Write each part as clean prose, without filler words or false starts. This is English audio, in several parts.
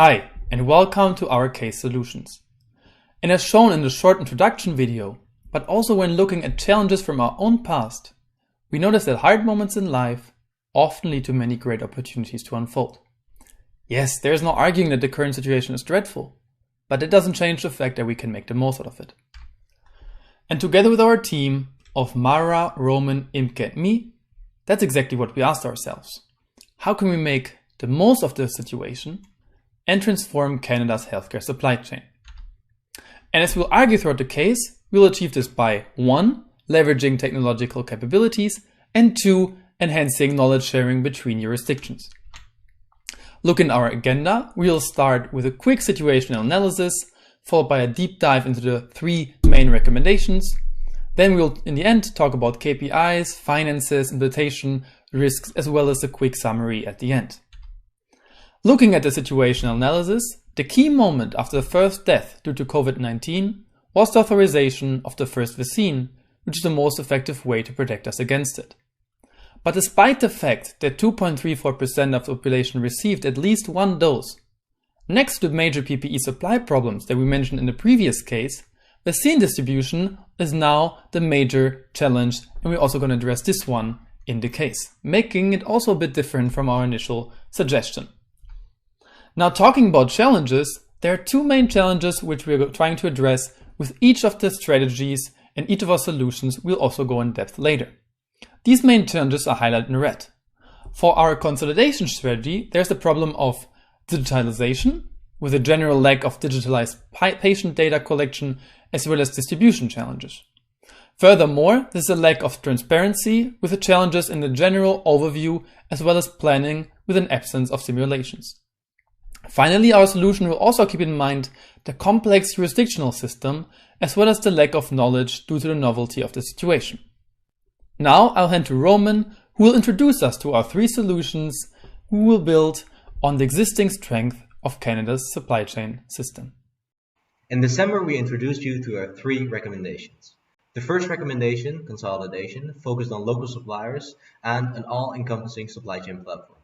Hi, and welcome to our case solutions. And as shown in the short introduction video, but also when looking at challenges from our own past, we notice that hard moments in life often lead to many great opportunities to unfold. Yes, there is no arguing that the current situation is dreadful, but it doesn't change the fact that we can make the most out of it. And together with our team of Mara, Roman, Imke, and me, that's exactly what we asked ourselves. How can we make the most of this situation and transform Canada's healthcare supply chain? And as we'll argue throughout the case, we'll achieve this by 1. Leveraging technological capabilities, and 2. Enhancing knowledge sharing between jurisdictions. Look in our agenda, we'll start with a quick situational analysis, followed by a deep dive into the 3 main recommendations. Then we'll, in the end, talk about KPIs, finances, implementation, risks, as well as a quick summary at the end. Looking at the situational analysis, the key moment after the first death due to COVID-19 was the authorization of the first vaccine, which is the most effective way to protect us against it. But despite the fact that 2.34% of the population received at least one dose, next to the major PPE supply problems that we mentioned in the previous case, vaccine distribution is now the major challenge, and we're also going to address this one in the case, making it also a bit different from our initial suggestion. Now, talking about challenges, there are 2 main challenges which we're trying to address with each of the strategies, and each of our solutions we'll also go in depth later. These main challenges are highlighted in red. For our consolidation strategy, there's the problem of digitalization, with a general lack of digitalized patient data collection, as well as distribution challenges. Furthermore, there's a lack of transparency, with the challenges in the general overview, as well as planning with an absence of simulations. Finally, our solution will also keep in mind the complex jurisdictional system, as well as the lack of knowledge due to the novelty of the situation. Now I'll hand to Roman, who will introduce us to our 3 solutions who will build on the existing strength of Canada's supply chain system. In December, we introduced you to our 3 recommendations. The first recommendation, consolidation, focused on local suppliers and an all-encompassing supply chain platform.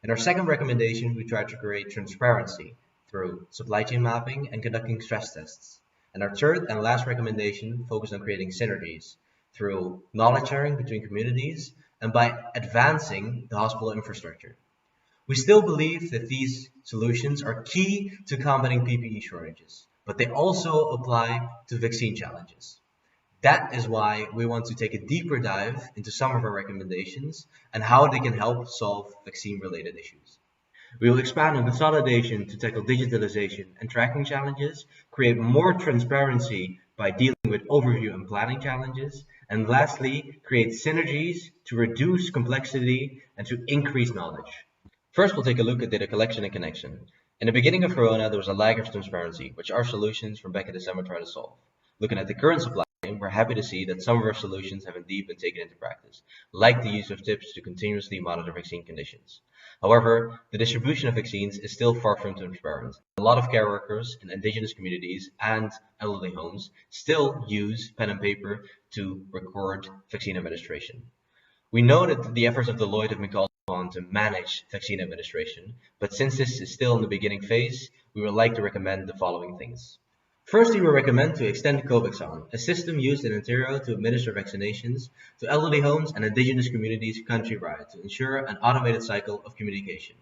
In our second recommendation, we tried to create transparency through supply chain mapping and conducting stress tests. And our third and last recommendation focused on creating synergies through knowledge sharing between communities and by advancing the hospital infrastructure. We still believe that these solutions are key to combating PPE shortages, but they also apply to vaccine challenges. That is why we want to take a deeper dive into some of our recommendations and how they can help solve vaccine-related issues. We will expand on consolidation to tackle digitalization and tracking challenges, create more transparency by dealing with overview and planning challenges, and lastly, create synergies to reduce complexity and to increase knowledge. First, we'll take a look at data collection and connection. In the beginning of Corona, there was a lack of transparency, which our solutions from back in December try to solve. Looking at the current supply chain, we're happy to see that some of our solutions have indeed been taken into practice, like the use of tips to continuously monitor vaccine conditions. However, the distribution of vaccines is still far from transparent. A lot of care workers in indigenous communities and elderly homes still use pen and paper to record vaccine administration. We know that the efforts of Deloitte have been called upon to manage vaccine administration, but since this is still in the beginning phase, we would like to recommend the following things. Firstly, we recommend to extend COVAX-on, a system used in Ontario to administer vaccinations to elderly homes and indigenous communities countrywide to ensure an automated cycle of communication.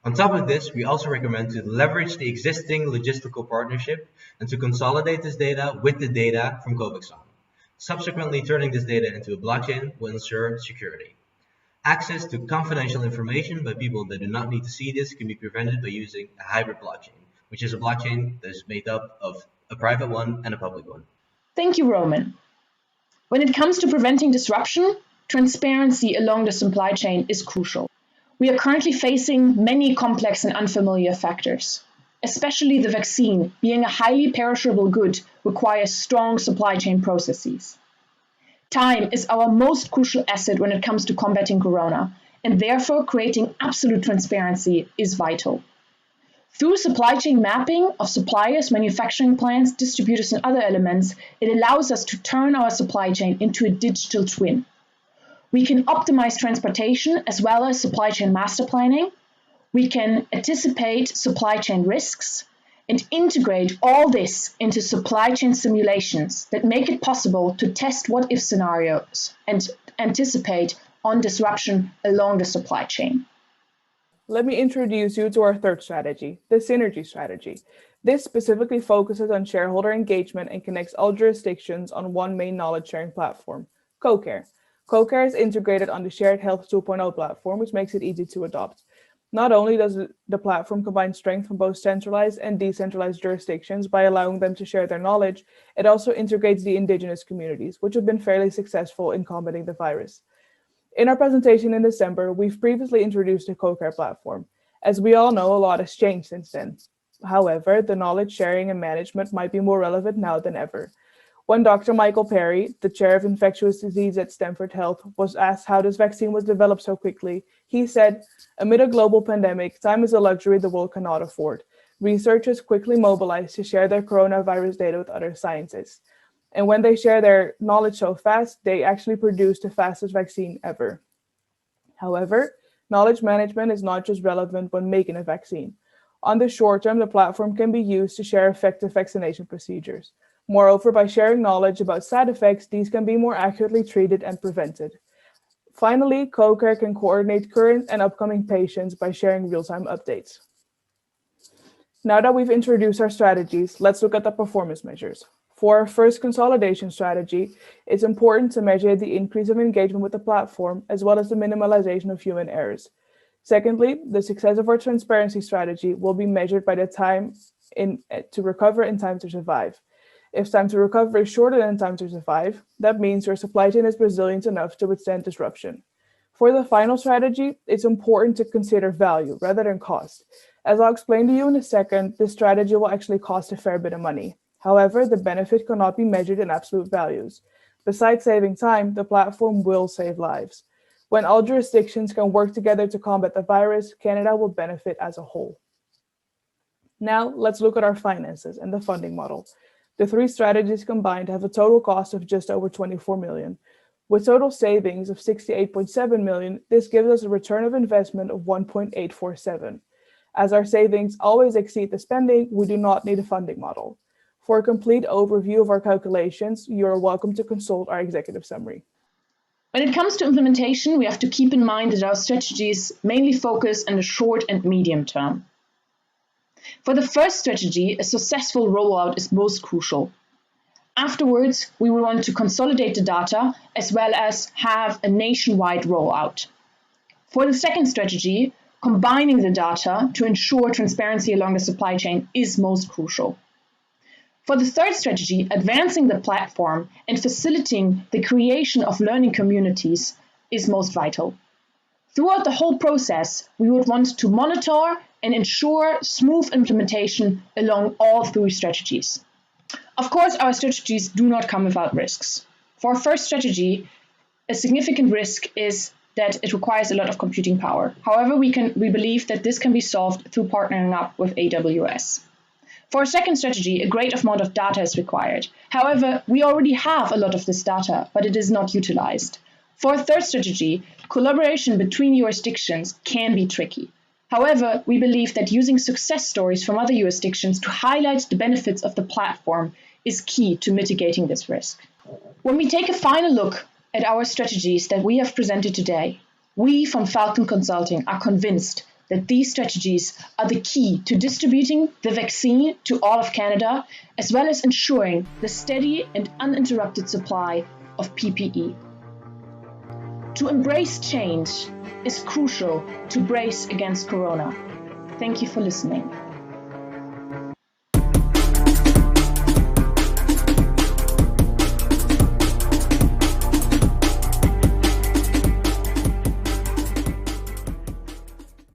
On top of this, we also recommend to leverage the existing logistical partnership and to consolidate this data with the data from COVAX-on. Subsequently, turning this data into a blockchain will ensure security. Access to confidential information by people that do not need to see this can be prevented by using a hybrid blockchain, which is a blockchain that is made up of a private one and a public one. Thank you, Roman. When it comes to preventing disruption, transparency along the supply chain is crucial. We are currently facing many complex and unfamiliar factors. Especially the vaccine, being a highly perishable good, requires strong supply chain processes. Time is our most crucial asset when it comes to combating corona, and therefore creating absolute transparency is vital. Through supply chain mapping of suppliers, manufacturing plants, distributors, and other elements, it allows us to turn our supply chain into a digital twin. We can optimize transportation as well as supply chain master planning. We can anticipate supply chain risks and integrate all this into supply chain simulations that make it possible to test what-if scenarios and anticipate on disruption along the supply chain. Let me introduce you to our third strategy, the synergy strategy. This specifically focuses on shareholder engagement and connects all jurisdictions on one main knowledge-sharing platform, CoCare. CoCare is integrated on the Shared Health 2.0 platform, which makes it easy to adopt. Not only does the platform combine strength from both centralized and decentralized jurisdictions by allowing them to share their knowledge, it also integrates the indigenous communities, which have been fairly successful in combating the virus. In our presentation in December, we've previously introduced the CoCare platform. As we all know, a lot has changed since then. However, the knowledge sharing and management might be more relevant now than ever. When Dr. Michael Perry, the chair of infectious disease at Stanford Health, was asked how this vaccine was developed so quickly, he said, "Amid a global pandemic, time is a luxury the world cannot afford. Researchers quickly mobilized to share their coronavirus data with other scientists. And when they share their knowledge so fast, they actually produce the fastest vaccine ever." However, knowledge management is not just relevant when making a vaccine. On the short term, the platform can be used to share effective vaccination procedures. Moreover, by sharing knowledge about side effects, these can be more accurately treated and prevented. Finally, CoCare can coordinate current and upcoming patients by sharing real-time updates. Now that we've introduced our strategies, let's look at the performance measures. For our first consolidation strategy, it's important to measure the increase of engagement with the platform, as well as the minimalization of human errors. Secondly, the success of our transparency strategy will be measured by the time to recover and time to survive. If time to recover is shorter than time to survive, that means your supply chain is resilient enough to withstand disruption. For the final strategy, it's important to consider value rather than cost. As I'll explain to you in a second, this strategy will actually cost a fair bit of money. However, the benefit cannot be measured in absolute values. Besides saving time, the platform will save lives. When all jurisdictions can work together to combat the virus, Canada will benefit as a whole. Now, let's look at our finances and the funding model. The three strategies combined have a total cost of just over 24 million. With total savings of 68.7 million, this gives us a return of investment of 1.847. As our savings always exceed the spending, we do not need a funding model. For a complete overview of our calculations, you are welcome to consult our executive summary. When it comes to implementation, we have to keep in mind that our strategies mainly focus on the short and medium term. For the first strategy, a successful rollout is most crucial. Afterwards, we will want to consolidate the data as well as have a nationwide rollout. For the second strategy, combining the data to ensure transparency along the supply chain is most crucial. For the third strategy, advancing the platform and facilitating the creation of learning communities is most vital. Throughout the whole process, we would want to monitor and ensure smooth implementation along all three strategies. Of course, our strategies do not come without risks. For our first strategy, a significant risk is that it requires a lot of computing power. However, we believe that this can be solved through partnering up with AWS. For our second strategy, a great amount of data is required. However, we already have a lot of this data, but it is not utilized. For our third strategy, collaboration between jurisdictions can be tricky. However, we believe that using success stories from other jurisdictions to highlight the benefits of the platform is key to mitigating this risk. When we take a final look at our strategies that we have presented today, we from Falcon Consulting are convinced that these strategies are the key to distributing the vaccine to all of Canada, as well as ensuring the steady and uninterrupted supply of PPE. To embrace change is crucial to brace against Corona. Thank you for listening.